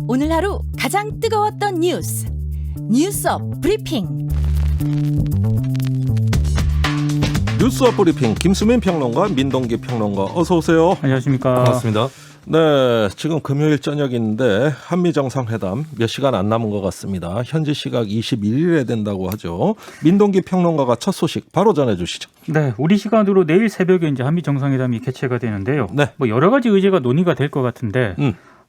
오늘 하루 가장 뜨거웠던 뉴스업 브리핑. 뉴스업 브리핑 김수민 평론가, 민동기 평론가, 어서 오세요. 안녕하십니까. 반갑습니다. 네, 지금 금요일 저녁인데 한미 정상회담 몇 시간 안 남은 것 같습니다. 현지 시각 21일에 된다고 하죠. 민동기 평론가가 첫 소식 바로 전해주시죠. 네, 우리 시간으로 내일 새벽에 이제 한미 정상회담이 개최가 되는데요. 네. 뭐 여러 가지 의제가 논의가 될 것 같은데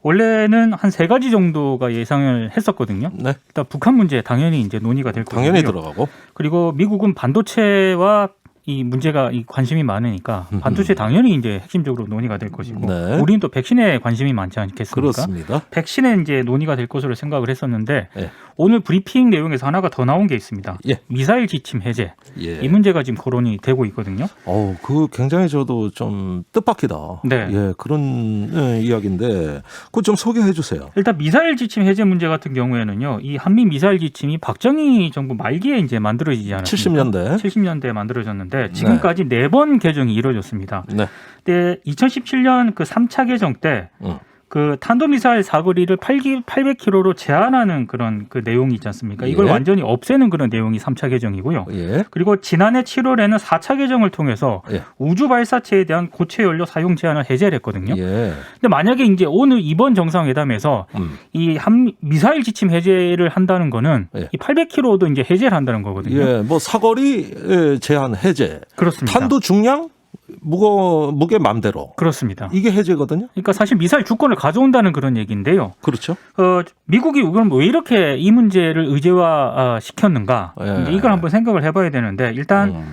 원래는 한 3가지 정도가 예상을 했었거든요. 네. 일단 북한 문제 당연히 이제 논의가 될 거고요. 당연히 들어가고. 그리고 미국은 반도체와 이 문제가 이 관심이 많으니까 반도체 당연히 이제 핵심적으로 논의가 될 것이고, 네. 우리는 또 백신에 관심이 많지 않겠습니까? 그렇습니다. 백신에 이제 논의가 될 것으로 생각을 했었는데 예. 오늘 브리핑 내용에서 하나가 더 나온 게 있습니다. 예. 미사일 지침 해제. 예. 이 문제가 지금 거론이 되고 있거든요. 그 굉장히 저도 좀 뜻밖이다. 네. 예, 그런 이야기인데 그거 좀 소개해 주세요. 일단 미사일 지침 해제 문제 같은 경우에는요, 이 한미 미사일 지침이 박정희 정부 말기에 이제 만들어지지 않았습니까? 70년대. 70년대에 만들어졌는데 지금까지 4번 개정이 이루어졌습니다. 네. 근데 2017년 그 3차 개정 때 그 탄도미사일 사거리를 800km로 제한하는 그런 그 내용이 있지 않습니까? 이걸 예. 완전히 없애는 그런 내용이 3차 개정이고요. 예. 그리고 지난해 7월에는 4차 개정을 통해서 예. 우주 발사체에 대한 고체 연료 사용 제한을 해제를 했거든요. 예. 근데 만약에 이제 오늘 이번 정상회담에서 이 미사일 지침 해제를 한다는 거는 예. 이 800km도 이제 해제를 한다는 거거든요. 예, 뭐 사거리 제한 해제. 그렇습니다. 탄도 중량 무게 맘대로. 그렇습니다. 이게 해제거든요. 그러니까 사실 미사일 주권을 가져온다는 그런 얘기인데요. 그렇죠. 미국이 그럼 왜 이렇게 이 문제를 의제화 시켰는가? 예. 이제 이걸 한번 생각을 해봐야 되는데, 일단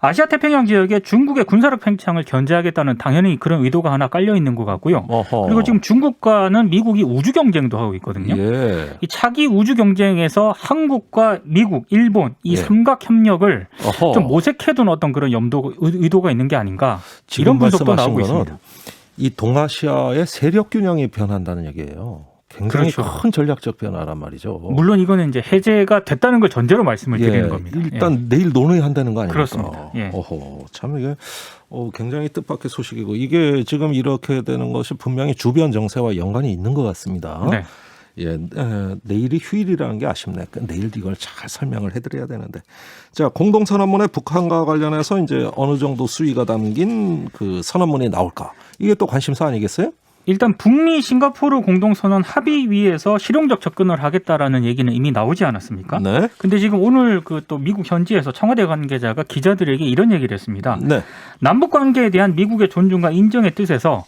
아시아 태평양 지역에 중국의 군사력 팽창을 견제하겠다는 당연히 그런 의도가 하나 깔려 있는 것 같고요. 어허. 그리고 지금 중국과는 미국이 우주 경쟁도 하고 있거든요. 예. 이 차기 우주 경쟁에서 한국과 미국, 일본 이 예. 삼각 협력을 어허. 좀 모색해둔 어떤 그런 의도가 있는 게 아닌가, 지금 이런 분석도 말씀하신 나오고 거는 있습니다. 이 동아시아의 세력 균형이 변한다는 얘기예요. 굉장히 그렇죠. 큰 전략적 변화란 말이죠. 물론 이거는 이제 해제가 됐다는 걸 전제로 말씀을 예, 드리는 겁니다. 일단 내일 논의한다는 거 아닙니까? 그렇습니다. 예. 어허, 참 이게 굉장히 뜻밖의 소식이고, 이게 지금 이렇게 되는 것이 분명히 주변 정세와 연관이 있는 것 같습니다. 네. 예, 내일이 휴일이라는 게 아쉽네. 내일 이걸 잘 설명을 해드려야 되는데. 자, 공동선언문에 북한과 관련해서 이제 어느 정도 수위가 담긴 그 선언문이 나올까? 이게 또 관심사 아니겠어요? 일단 북미 싱가포르 공동선언 합의위에서 실용적 접근을 하겠다라는 얘기는 이미 나오지 않았습니까? 네. 근데 지금 오늘 그 또 미국 현지에서 청와대 관계자가 기자들에게 이런 얘기를 했습니다. 네. 남북 관계에 대한 미국의 존중과 인정의 뜻에서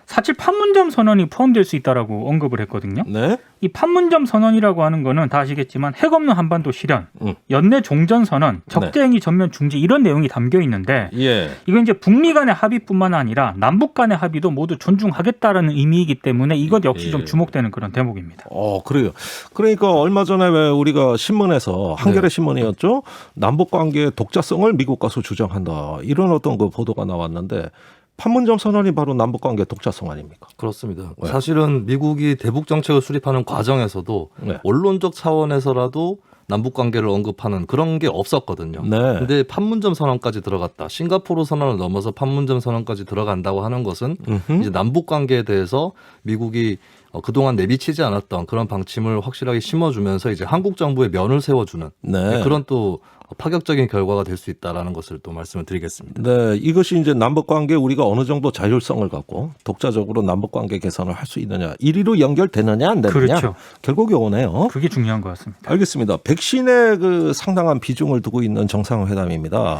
4.7 판문점 선언이 포함될 수 있다라고 언급을 했거든요. 네. 이 판문점 선언이라고 하는 거는 다 아시겠지만 핵 없는 한반도 실현, 연내 종전 선언, 적대행위 전면 중지, 이런 내용이 담겨 있는데, 예. 이건 이제 북미 간의 합의뿐만 아니라 남북 간의 합의도 모두 존중하겠다라는 의미이기 때문에 이것 역시 좀 주목되는 그런 대목입니다. 그래요. 그러니까 얼마 전에 왜 우리가 신문에서 한겨레 신문이었죠. 남북 관계의 독자성을 미국 가서 주장한다. 이런 어떤 그 보도가 나왔는데, 판문점 선언이 바로 남북 관계 독자성 아닙니까? 그렇습니다. 네. 사실은 미국이 대북 정책을 수립하는 과정에서도 네. 원론적 차원에서라도 남북 관계를 언급하는 그런 게 없었거든요. 네. 근데 판문점 선언까지 들어갔다. 싱가포르 선언을 넘어서 판문점 선언까지 들어간다고 하는 것은 이제 남북 관계에 대해서 미국이 그동안 내비치지 않았던 그런 방침을 확실하게 심어주면서 이제 한국 정부의 면을 세워주는 네. 그런 또 파격적인 결과가 될 수 있다라는 것을 또 말씀을 드리겠습니다. 네, 이것이 이제 남북 관계 우리가 어느 정도 자율성을 갖고 독자적으로 남북 관계 개선을 할 수 있느냐, 1위로 연결되느냐 안 되느냐, 그렇죠. 결국 요거네요. 그게 중요한 것 같습니다. 알겠습니다. 백신에 그 상당한 비중을 두고 있는 정상회담입니다.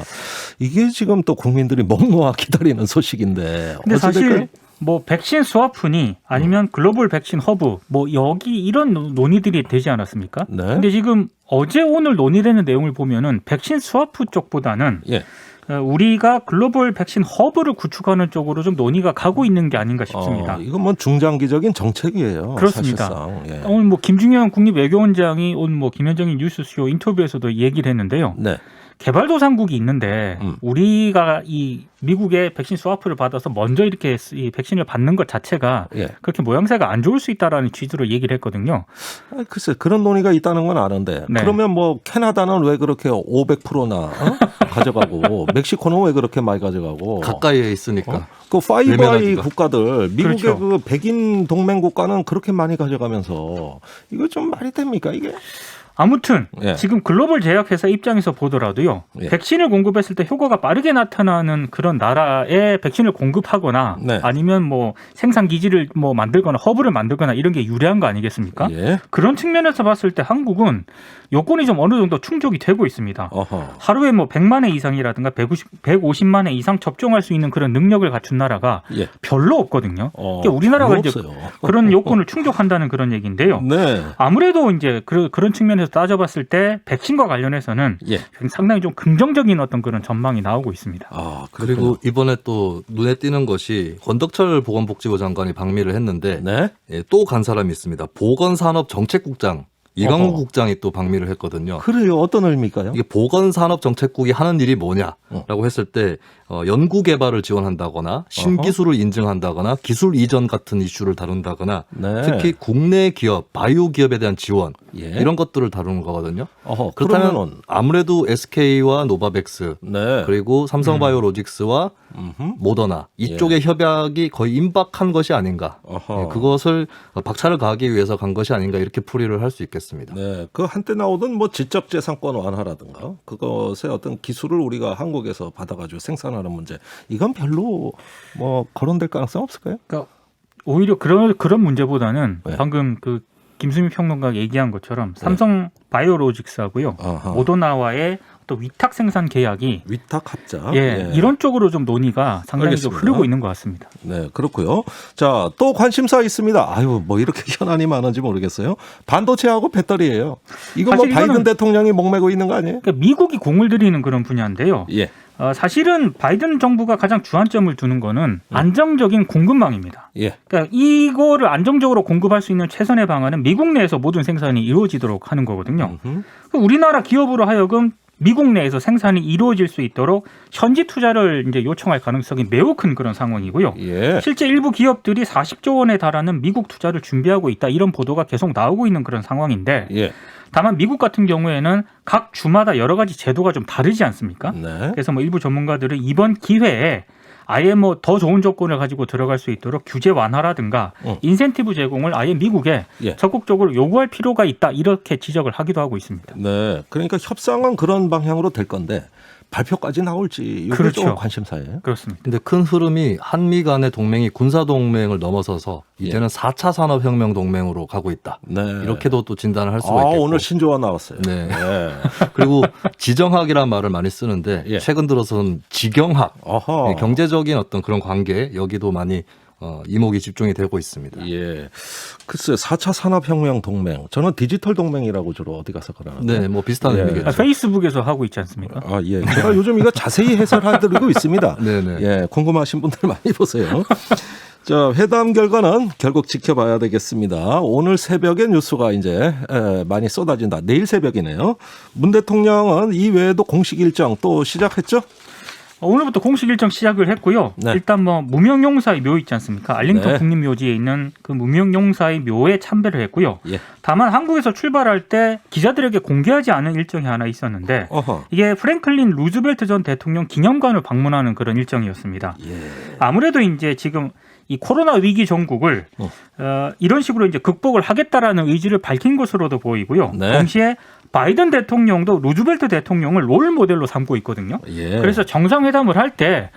이게 지금 또 국민들이 목놓아 기다리는 소식인데. 근데 사실 어찌될까요? 뭐 백신 스와프니 아니면 글로벌 백신 허브 뭐 여기 이런 논의들이 되지 않았습니까? 네. 근데 지금 어제 오늘 논의되는 내용을 보면은 백신 스와프 쪽보다는 예. 우리가 글로벌 백신 허브를 구축하는 쪽으로 좀 논의가 가고 있는 게 아닌가 싶습니다. 이건 뭐 중장기적인 정책이에요. 그렇습니다. 사실상. 예. 오늘 뭐 김중현 국립외교원장이 오늘 뭐 김현정인 뉴스쇼 인터뷰에서도 얘기를 했는데요. 네. 개발도상국이 있는데 우리가 이 미국의 백신 스와프를 받아서 먼저 이렇게 이 백신을 받는 것 자체가 예. 그렇게 모양새가 안 좋을 수 있다라는 취지로 얘기를 했거든요. 글쎄 그런 논의가 있다는 건 아는데 네. 그러면 뭐 캐나다는 왜 그렇게 500%나 가져가고 멕시코는 왜 그렇게 많이 가져가고 가까이에 있으니까. 그 파이브 아이 외면하기가. 국가들 미국의 그렇죠. 그 백인 동맹 국가는 그렇게 많이 가져가면서 이거 좀 말이 됩니까 이게? 아무튼 예. 지금 글로벌 제약회사 입장에서 보더라도요. 예. 백신을 공급했을 때 효과가 빠르게 나타나는 그런 나라에 백신을 공급하거나 네. 아니면 뭐 생산 기지를 뭐 만들거나 허브를 만들거나 이런 게 유리한 거 아니겠습니까? 예. 그런 측면에서 봤을 때 한국은 요건이 좀 어느 정도 충족이 되고 있습니다. 어허. 하루에 뭐 100만 회 이상이라든가 150만 회 이상 접종할 수 있는 그런 능력을 갖춘 나라가 예. 별로 없거든요. 그러니까 우리나라가 별로 이제 없어요. 그런 요건을 충족한다는 그런 얘기인데요. 네. 아무래도 이제 그런 측면에서 따져봤을 때 백신과 관련해서는 예. 상당히 좀 긍정적인 어떤 그런 전망이 나오고 있습니다. 아, 그리고 이번에 또 눈에 띄는 것이 권덕철 보건복지부 장관이 방미를 했는데 네. 또 간 사람이 있습니다. 보건산업정책국장 이광우 어허. 국장이 또 방미를 했거든요. 그래요. 어떤 의미일까요? 이게 보건산업정책국이 하는 일이 뭐냐라고 했을 때 연구개발을 지원한다거나 신기술을 인증한다거나 기술 이전 같은 이슈를 다룬다거나 네. 특히 국내 기업, 바이오 기업에 대한 지원 예. 이런 것들을 다루는 거거든요. 어허, 그렇다면 그러면은 아무래도 SK와 노바백스 네. 그리고 삼성바이오로직스와 음흠. 모더나 이쪽의 협약이 거의 임박한 것이 아닌가. 어허. 예, 그것을 박차를 가하기 위해서 간 것이 아닌가 이렇게 풀이를 할 수 있겠습니다. 네, 그 한때 나오던 뭐 지적재산권 완화라든가 그것의 어떤 기술을 우리가 한국에서 받아가지고 생산하는 문제 이건 별로 뭐 거론될 가능성 없을까요? 그러니까 오히려 그런 문제보다는 네. 방금 그 김수미 평론가가 얘기한 것처럼 삼성 바이오로직스하고요 아하. 모더나와의 또 위탁 생산 계약이 위탁 합작. 예, 이런 쪽으로 좀 논의가 상당히 좀 알겠습니다. 흐르고 있는 것 같습니다. 네, 그렇고요. 자, 또 관심사 있습니다. 아유, 뭐 이렇게 현안이 많은지 모르겠어요. 반도체하고 배터리예요. 이거 뭐 사실 바이든 이거는- 대통령이 목매고 있는 거 아니에요? 그러니까 미국이 공을 들이는 그런 분야인데요. 예. 사실은 바이든 정부가 가장 주안점을 두는 거는 안정적인 공급망입니다. 예. 그러니까 이거를 안정적으로 공급할 수 있는 최선의 방안은 미국 내에서 모든 생산이 이루어지도록 하는 거거든요. 음흠. 우리나라 기업으로 하여금 미국 내에서 생산이 이루어질 수 있도록 현지 투자를 이제 요청할 가능성이 매우 큰 그런 상황이고요. 예. 실제 일부 기업들이 40조 원에 달하는 미국 투자를 준비하고 있다 이런 보도가 계속 나오고 있는 그런 상황인데 예. 다만 미국 같은 경우에는 각 주마다 여러 가지 제도가 좀 다르지 않습니까? 네. 그래서 뭐 일부 전문가들은 이번 기회에 아예 뭐 더 좋은 조건을 가지고 들어갈 수 있도록 규제 완화라든가 인센티브 제공을 아예 미국에 예. 적극적으로 요구할 필요가 있다 이렇게 지적을 하기도 하고 있습니다. 네. 그러니까 협상은 그런 방향으로 될 건데 발표까지 나올지 이게 그렇죠. 좀 관심사예요. 그렇습니다. 근데 큰 흐름이 한미 간의 동맹이 군사 동맹을 넘어서서 이제는 4차 산업혁명 동맹으로 가고 있다. 네. 이렇게도 또 진단을 할 수가 있겠고. 오늘 신조어 나왔어요. 네. 네. 그리고 지정학이라는 말을 많이 쓰는데 예. 최근 들어서는 지경학, 어허. 경제적인 어떤 그런 관계 여기도 많이 이목이 집중이 되고 있습니다. 예. 글쎄 4차 산업혁명 동맹. 저는 디지털 동맹이라고 주로 어디 가서 그러는데. 네, 뭐 비슷한 예. 의미겠죠. 페이스북에서 하고 있지 않습니까? 아, 예. 제가 요즘 이거 자세히 해설해드리고 있습니다. 네네. 예. 궁금하신 분들 많이 보세요. 자, 회담 결과는 결국 지켜봐야 되겠습니다. 오늘 새벽에 뉴스가 이제 많이 쏟아진다. 내일 새벽이네요. 문 대통령은 이 외에도 공식 일정 또 시작했죠? 오늘부터 공식 일정 시작을 했고요. 네. 일단 뭐 무명용사의 묘 있지 않습니까? 알링턴 네. 국립묘지에 있는 그 무명용사의 묘에 참배를 했고요. 예. 다만 한국에서 출발할 때 기자들에게 공개하지 않은 일정이 하나 있었는데 어허. 이게 프랭클린 루즈벨트 전 대통령 기념관을 방문하는 그런 일정이었습니다. 예. 아무래도 이제 지금 이 코로나 위기 전국을 이런 식으로 이제 극복을 하겠다라는 의지를 밝힌 것으로도 보이고요. 네. 동시에 바이든 대통령도 루즈벨트 대통령을 롤 모델로 삼고 있거든요. 예. 그래서 정상회담을 할 때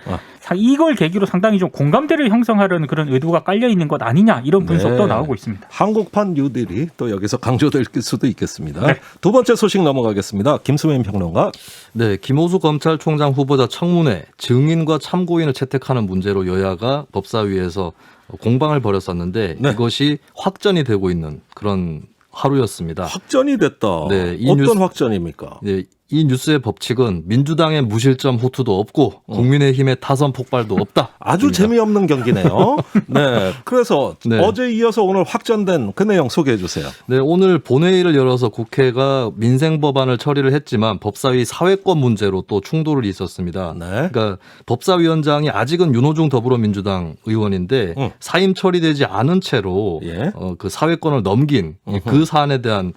이걸 계기로 상당히 좀 공감대를 형성하려는 그런 의도가 깔려 있는 것 아니냐 이런 분석도 네. 나오고 있습니다. 한국판 뉴딜이 또 여기서 강조될 수도 있겠습니다. 네. 두 번째 소식 넘어가겠습니다. 김수민 평론가. 네, 김호수 검찰총장 후보자 청문회 증인과 참고인을 채택하는 문제로 여야가 법사위에서 공방을 벌였었는데 네. 이것이 확전이 되고 있는 그런 하루였습니다. 확전이 됐다. 네, 이 어떤 뉴스- 확전입니까? 네, 이 뉴스의 법칙은 민주당의 무실점 호투도 없고 국민의힘의 타선 폭발도 없다. 아주 재미없는 경기네요. 네. 그래서 네. 어제 이어서 오늘 확전된 그 내용 소개해 주세요. 네, 오늘 본회의를 열어서 국회가 민생 법안을 처리를 했지만 법사위 사회권 문제로 또 충돌이 있었습니다. 네. 그러니까 법사위원장이 아직은 윤호중 더불어민주당 의원인데 사임 처리되지 않은 채로 예. 그 사회권을 넘긴 그 사안에 대한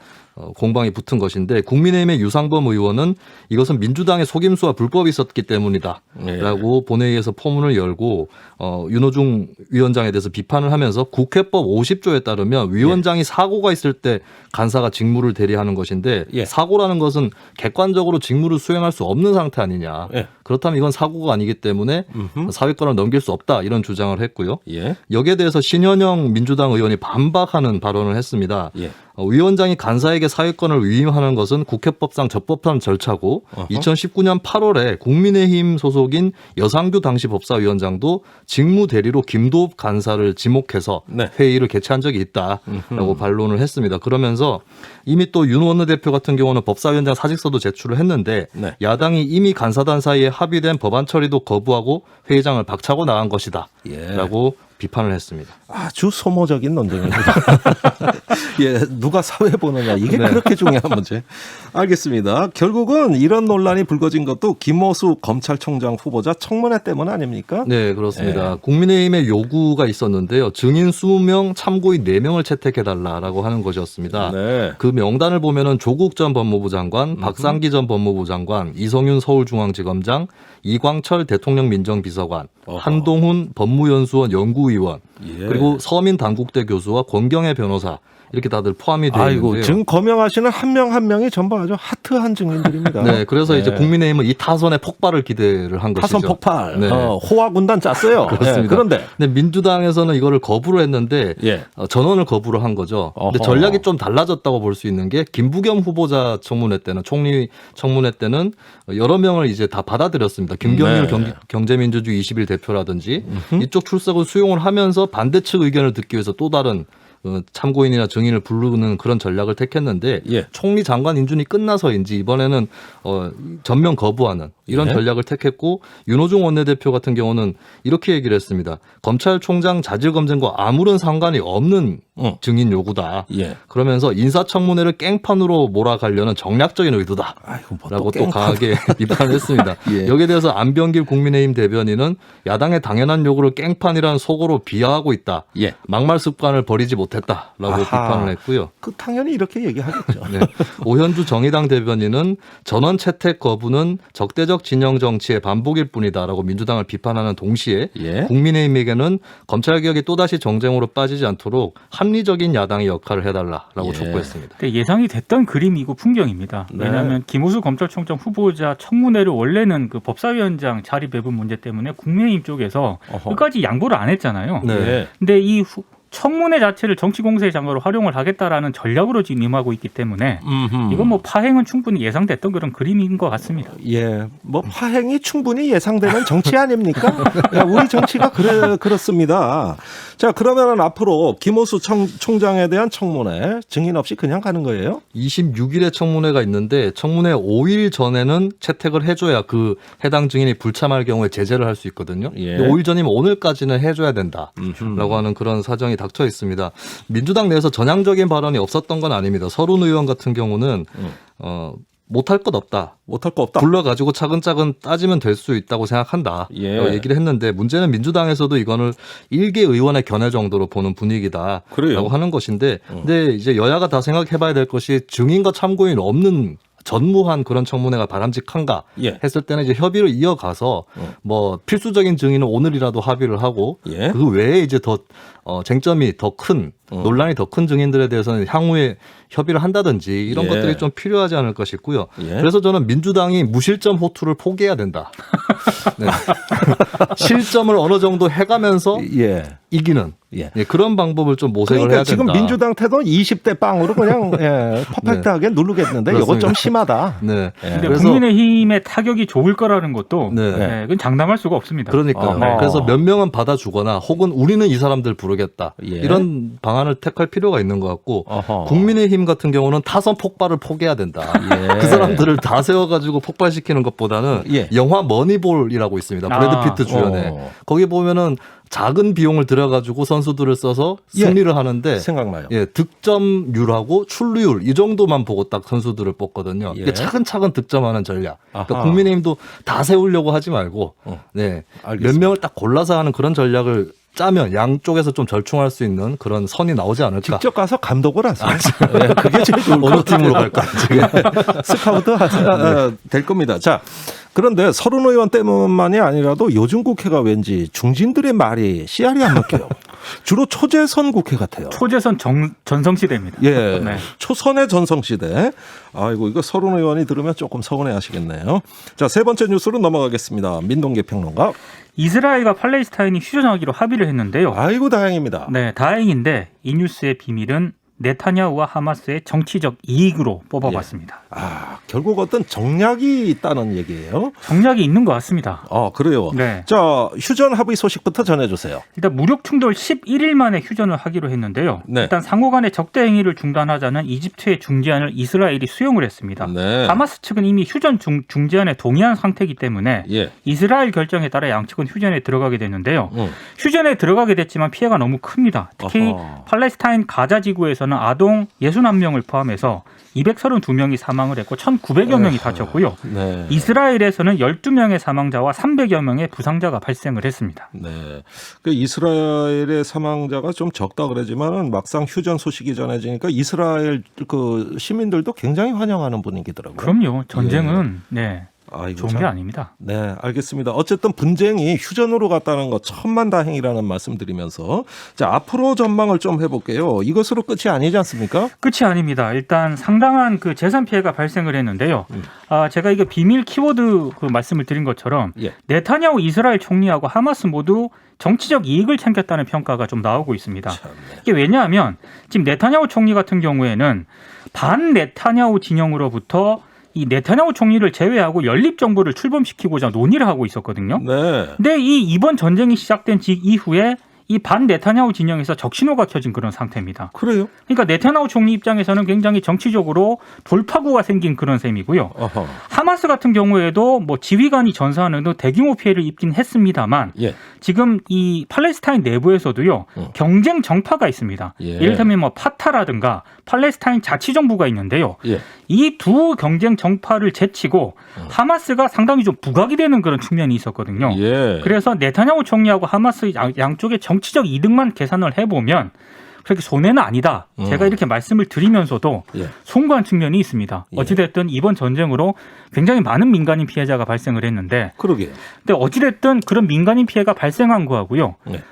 공방이 붙은 것인데 국민의힘의 유상범 의원은 이것은 민주당의 속임수와 불법이 있었기 때문이다 라고 본회의에서 포문을 열고 윤호중 위원장에 대해서 비판을 하면서 국회법 50조에 따르면 위원장이 사고가 있을 때 간사가 직무를 대리하는 것인데 예. 사고라는 것은 객관적으로 직무를 수행할 수 없는 상태 아니냐. 예. 그렇다면 이건 사고가 아니기 때문에 사회권을 넘길 수 없다 이런 주장을 했고요. 예. 여기에 대해서 신현영 민주당 의원이 반박하는 발언을 했습니다. 예. 위원장이 간사에게 사회권을 위임하는 것은 국회법상 적법한 절차고 2019년 8월에 국민의힘 소속인 여상규 당시 법사위원장도 직무 대리로 김도읍 간사를 지목해서 네. 회의를 개최한 적이 있다라고 반론을 했습니다. 그러면서 이미 또 윤 원내대표 같은 경우는 법사위원장 사직서도 제출을 했는데 네. 야당이 이미 간사단 사이에 합의된 법안 처리도 거부하고 회의장을 박차고 나간 것이다 예. 라고 비판을 했습니다. 아주 소모적인 논쟁입니다. 예, 누가 사회 보느냐 이게 그렇게 중요한 문제. 알겠습니다. 결국은 이런 논란이 불거진 것도 김호수 검찰총장 후보자 청문회 때문 아닙니까? 네, 그렇습니다. 예. 국민의힘의 요구가 있었는데요. 증인 20명, 참고인 4명을 채택해달라라고 하는 것이었습니다. 네. 그 명단을 보면은 조국 전 법무부 장관, 박상기 전 법무부 장관, 이성윤 서울중앙지검장, 이광철 대통령 민정비서관, 어허. 한동훈 법무연수원 연구위원, 예. 그리고 서민 단국대 교수와 권경애 변호사 이렇게 다들 포함이 되어 아이고, 있는데요. 지금 거명하시는 한 명 한 명이 전부 아주 하트한 증인들입니다. 네, 그래서 네. 이제 국민의힘은 이 타선의 폭발을 기대를 한 것이죠. 타선 폭발, 네. 호화 군단 짰어요. 그렇습니다. 네, 그런데 근데 민주당에서는 이거를 거부를 했는데 예. 전원을 거부를 한 거죠. 근데 어허. 전략이 좀 달라졌다고 볼 수 있는 게 김부겸 후보자 청문회 때는 총리 청문회 때는 여러 명을 이제 다 받아들였습니다. 김경일 네. 경제민주주의 20일 대표라든지 이쪽 출석을 수용을 하면서 반대 측 의견을 듣기 위해서 또 다른 참고인이나 증인을 부르는 그런 전략을 택했는데 예. 총리 장관 인준이 끝나서인지 이번에는 전면 거부하는 이런 예. 전략을 택했고 윤호중 원내대표 같은 경우는 이렇게 얘기를 했습니다. 검찰총장 자질검증과 아무런 상관이 없는 증인 요구다. 예. 그러면서 인사청문회를 깽판으로 몰아가려는 정략적인 의도다. 아이고, 뭐 라고 또 또 깽판. 강하게 비판을 했습니다. 예. 여기에 대해서 안병길 국민의힘 대변인은 야당의 당연한 요구를 깽판이라는 속어로 비하하고 있다. 예. 막말 습관을 버리지 못했다라고 아하. 비판을 했고요. 그 당연히 이렇게 얘기하겠죠. 네. 오현주 정의당 대변인은 전원 채택 거부는 적대적 진영 정치의 반복일 뿐이다라고 민주당을 비판하는 동시에 예. 국민의힘에게는 검찰개혁이 또다시 정쟁으로 빠지지 않도록 합리적인 야당의 역할을 해달라라고 예. 촉구했습니다. 근데 예상이 됐던 그림이고 풍경입니다. 네. 왜냐하면 김호수 검찰총장 후보자 청문회를 원래는 그 법사위원장 자리 배분 문제 때문에 국민의힘 쪽에서 어허. 끝까지 양보를 안 했잖아요. 네. 예. 근데 이 청문회 자체를 정치 공세의 장으로 활용을 하겠다라는 전략으로 지금 임하고 있기 때문에 이건 뭐 파행은 충분히 예상됐던 그런 그림인 것 같습니다. 예, 뭐 파행이 충분히 예상되는 정치 아닙니까? 야, 우리 정치가 그렇습니다. 자, 그러면은 앞으로 김호수 총장에 대한 청문회 증인 없이 그냥 가는 거예요? 26일에 청문회가 있는데 청문회 5일 전에는 채택을 해줘야 그 해당 증인이 불참할 경우에 제재를 할 수 있거든요. 예. 근데 5일 전이면 오늘까지는 해줘야 된다라고 하는 그런 사정이 닥쳐 있습니다. 민주당 내에서 전향적인 발언이 없었던 건 아닙니다. 서른 의원 같은 경우는 못할 것 없다. 못할 거 없다. 불러가지고 차근차근 따지면 될 수 있다고 생각한다. 예. 라고 얘기를 했는데 문제는 민주당에서도 이거는 일개 의원의 견해 정도로 보는 분위기다. 그래요. 라고 하는 것인데 근데 이제 여야가 다 생각해봐야 될 것이 증인과 참고인 없는 전무한 그런 청문회가 바람직한가 예. 했을 때는 이제 협의를 이어가서 뭐 필수적인 증인은 오늘이라도 합의를 하고 예. 그 외에 이제 더 쟁점이 더 큰 논란이 더 큰 증인들에 대해서는 향후에 협의를 한다든지 이런 예. 것들이 좀 필요하지 않을까 싶고요. 예. 그래서 저는 민주당이 무실점 호투를 포기해야 된다. 네. 실점을 어느 정도 해가면서 예. 이기는 예. 예, 그런 방법을 좀 모색을 그러니까 해야 지금 된다. 민주당 태도는 20대 빵으로 그냥 예, 퍼펙트하게 누르겠는데 이거 그렇습니다. 좀 심하다. 네. 예. 근데 그래서 국민의힘의 타격이 좋을 거라는 것도 네. 그건 장담할 수가 없습니다. 그러니까 어허. 그래서 몇 명은 받아주거나 혹은 우리는 이 사람들 부르겠다. 모르겠다. 예. 이런 방안을 택할 필요가 있는 것 같고 어허. 국민의힘 같은 경우는 타선 폭발을 포기해야 된다. 예. 그 사람들을 다 세워가지고 폭발시키는 것보다는 예. 영화 머니볼이라고 있습니다. 브래드 아. 피트 주연의 거기 보면은 작은 비용을 들여가지고 선수들을 써서 예. 승리를 하는데 생각나요. 예, 득점률하고 출루율 이 정도만 보고 딱 선수들을 뽑거든요. 예. 이게 차근차근 득점하는 전략. 그러니까 아하. 국민의힘도 다 세우려고 하지 말고 네, 알겠습니다. 몇 명을 딱 골라서 하는 그런 전략을 짜면 양쪽에서 좀 절충할 수 있는 그런 선이 나오지 않을까. 직접 가서 감독을 하세요. 네, 그게 제일 좋을 것 어느 팀으로 갈까? 스카우트 될 겁니다. 자, 그런데 서른 의원 때문만이 아니라도 요즘 국회가 왠지 중진들의 말이 씨알이 안 먹혀요. 주로 초재선 국회 같아요. 초재선 전성시대입니다. 예, 네. 초선의 전성시대. 아이고, 이거 서른 의원이 들으면 조금 서운해 하시겠네요. 자, 세 번째 뉴스로 넘어가겠습니다. 민동기 평론가. 이스라엘과 팔레스타인이 휴전하기로 합의를 했는데요. 아이고, 다행입니다. 네, 다행인데 이 뉴스의 비밀은 네타냐후와 하마스의 정치적 이익으로 뽑아봤습니다. 아, 결국 어떤 정략이 있다는 얘기예요. 정략이 있는 것 같습니다. 아, 그래요. 네. 자, 휴전 합의 소식부터 전해주세요. 일단 무력 충돌 11일 만에 휴전을 하기로 했는데요. 네. 일단 상호 간의 적대 행위를 중단하자는 이집트의 중재안을 이스라엘이 수용을 했습니다. 네. 하마스 측은 이미 휴전 중재안에 동의한 상태이기 때문에 예. 이스라엘 결정에 따라 양측은 휴전에 들어가게 됐는데요. 휴전에 들어가게 됐지만 피해가 너무 큽니다. 특히 어허. 팔레스타인 가자 지구에서는 아동 61명을 포함해서 232명이 사망을 했고 1,900여 명이 다쳤고요. 네. 이스라엘에서는 12명의 사망자와 300여 명의 부상자가 발생을 했습니다. 네. 그 이스라엘의 사망자가 좀 적다 그러지만은 막상 휴전 소식이 전해지니까 이스라엘 그 시민들도 굉장히 환영하는 분위기더라고요. 그럼요. 전쟁은 네, 아이고, 좋은 참. 게 아닙니다. 네, 알겠습니다. 어쨌든 분쟁이 휴전으로 갔다는 거 천만다행이라는 말씀드리면서 자, 앞으로 전망을 좀 해볼게요. 이것으로 끝이 아니지 않습니까? 끝이 아닙니다. 일단 상당한 그 재산 피해가 발생을 했는데요. 제가 이거 비밀 키워드 그 말씀을 드린 것처럼 예. 네타냐후 이스라엘 총리하고 하마스 모두 정치적 이익을 챙겼다는 평가가 좀 나오고 있습니다. 참네. 이게 왜냐하면 지금 네타냐후 총리 같은 경우에는 반 네타냐후 진영으로부터 이 네타냐후 총리를 제외하고 연립 정부를 출범시키고자 논의를 하고 있었거든요. 네. 근데 이 이번 전쟁이 시작된 이후에 이 반 네타냐후 진영에서 적신호가 켜진 그런 상태입니다. 그래요? 그러니까 네타냐후 총리 입장에서는 굉장히 정치적으로 돌파구가 생긴 그런 셈이고요. 어허. 하마스 같은 경우에도 뭐 지휘관이 전사하는 등 대규모 피해를 입긴 했습니다.만 예. 지금 이 팔레스타인 내부에서도요 경쟁 정파가 있습니다. 예. 예를 들면 뭐 파타라든가 팔레스타인 자치정부가 있는데요. 예. 이 두 경쟁 정파를 제치고 하마스가 상당히 좀 부각이 되는 그런 측면이 있었거든요. 예. 그래서 네타냐후 총리하고 하마스 양쪽의 정치적 이득만 계산을 해보면 그렇게 손해는 아니다. 제가 이렇게 말씀을 드리면서도 예. 송구한 측면이 있습니다. 어찌됐든 이번 전쟁으로 굉장히 많은 민간인 피해자가 발생을 했는데 그러게요. 근데 어찌됐든 그런 민간인 피해가 발생한 거하고요. 네.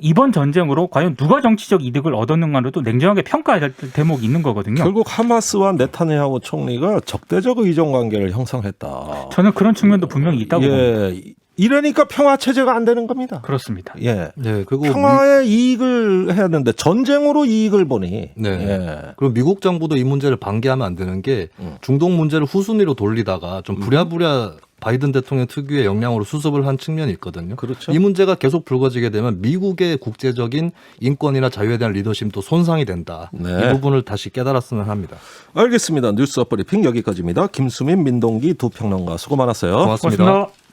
이번 전쟁으로 과연 누가 정치적 이득을 얻었는가로도 냉정하게 평가해야 될 대목이 있는 거거든요. 결국 하마스와 네타냐후 총리가 적대적 의존 관계를 형성했다. 저는 그런 측면도 분명히 있다고 봅니다. 예. 이러니까 평화 체제가 안 되는 겁니다. 그렇습니다. 예. 네, 그리고 평화의 이익을 해야 되는데 전쟁으로 이익을 보니. 네. 예. 그리고 미국 정부도 이 문제를 방기하면 안 되는 게 중동 문제를 후순위로 돌리다가 좀 부랴부랴 바이든 대통령 특유의 역량으로 수습을 한 측면이 있거든요. 그렇죠. 이 문제가 계속 불거지게 되면 미국의 국제적인 인권이나 자유에 대한 리더십도 손상이 된다. 네. 이 부분을 다시 깨달았으면 합니다. 알겠습니다. 뉴스 브리핑 여기까지입니다. 김수민, 민동기 두 평론가 수고 많았어요. 고맙습니다. 고맙습니다.